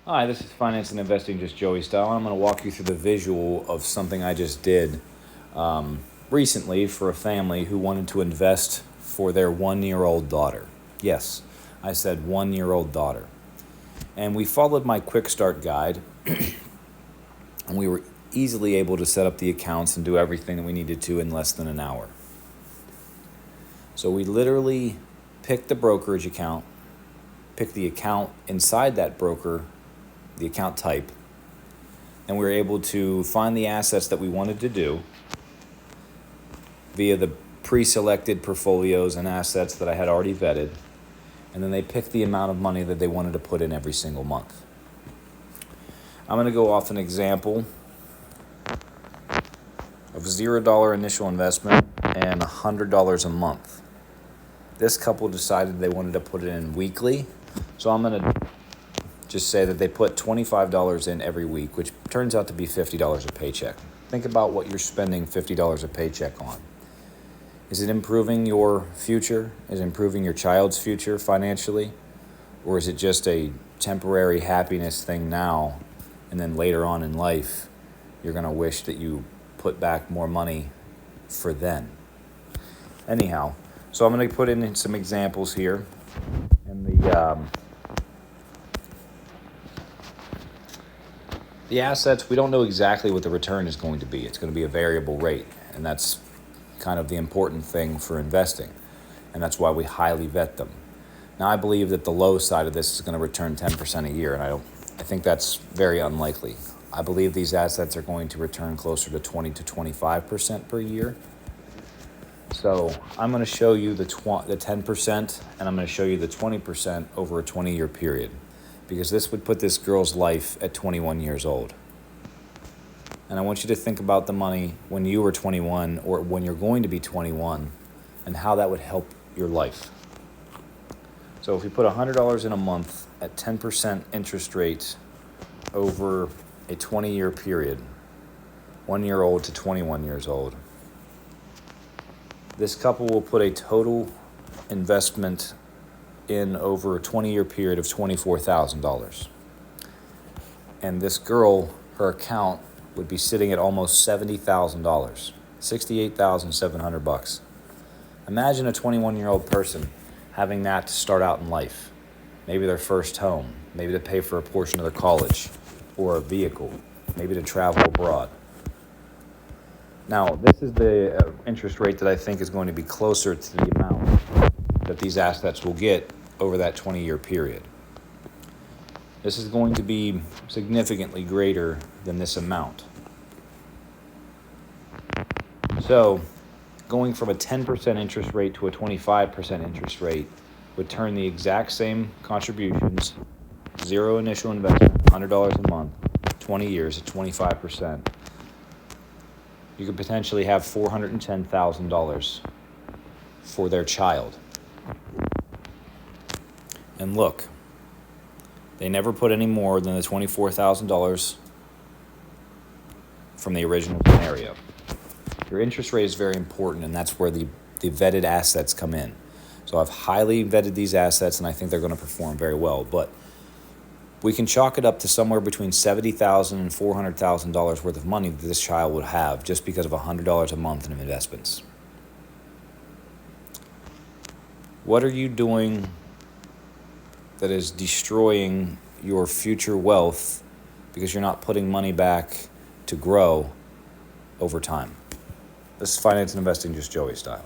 Hi, this is Finance and Investing Just Joey Style. I'm going to walk you through the visual of something I just did recently for a family who wanted to invest for their 1-year-old daughter. Yes, I said 1-year-old daughter. And we followed my quick start guide, and we were easily able to set up the accounts and do everything that we needed to in less than an hour. So we literally picked the brokerage account, picked the account inside that broker, the account type, and we were able to find the assets that we wanted to do via the pre-selected portfolios and assets that I had already vetted, and then they picked the amount of money that they wanted to put in every single month. I'm going to go off an example of $0 initial investment and $100 a month. This couple decided they wanted to put it in weekly, so I'm going to just say that they put $25 in every week, which turns out to be $50 a paycheck. Think about what you're spending $50 a paycheck on. Is it improving your future? Is it improving your child's future financially? Or is it just a temporary happiness thing now, and then later on in life, you're going to wish that you put back more money for then? Anyhow, so I'm going to put in some examples here. And the assets, we don't know exactly what the return is going to be. It's going to be a variable rate, and that's kind of the important thing for investing, and that's why we highly vet them. Now, I believe that the low side of this is going to return 10% a year, and I think that's very unlikely. I believe these assets are going to return closer to 20 to 25% per year. So I'm going to show you the 10%, and I'm going to show you the 20% over a 20-year period, because this would put this girl's life at 21 years old. And I want you to think about the money when you were 21 or when you're going to be 21 and how that would help your life. So if we put $100 in a month at 10% interest rate over a 20-year period, 1-year-old to 21 years old, this couple will put a total investment in over a 20-year period of $24,000. And this girl, her account would be sitting at almost $70,000, $68,700. Imagine a 21-year-old person having that to start out in life, maybe their first home, maybe to pay for a portion of their college or a vehicle, maybe to travel abroad. Now, this is the interest rate that I think is going to be closer to the amount that these assets will get over that 20-year period. This is going to be significantly greater than this amount. So, going from a 10% interest rate to a 25% interest rate would turn the exact same contributions, zero initial investment, $100 a month, 20 years at 25%. You could potentially have $410,000 for their child. And look, they never put any more than the $24,000 from the original scenario. Your interest rate is very important, and that's where the vetted assets come in. So I've highly vetted these assets, and I think they're going to perform very well. But we can chalk it up to somewhere between $70,000 and $400,000 worth of money that this child would have just because of $100 a month in investments. What are you doing that is destroying your future wealth because you're not putting money back to grow over time? This is Finance and Investing Just Joey Style.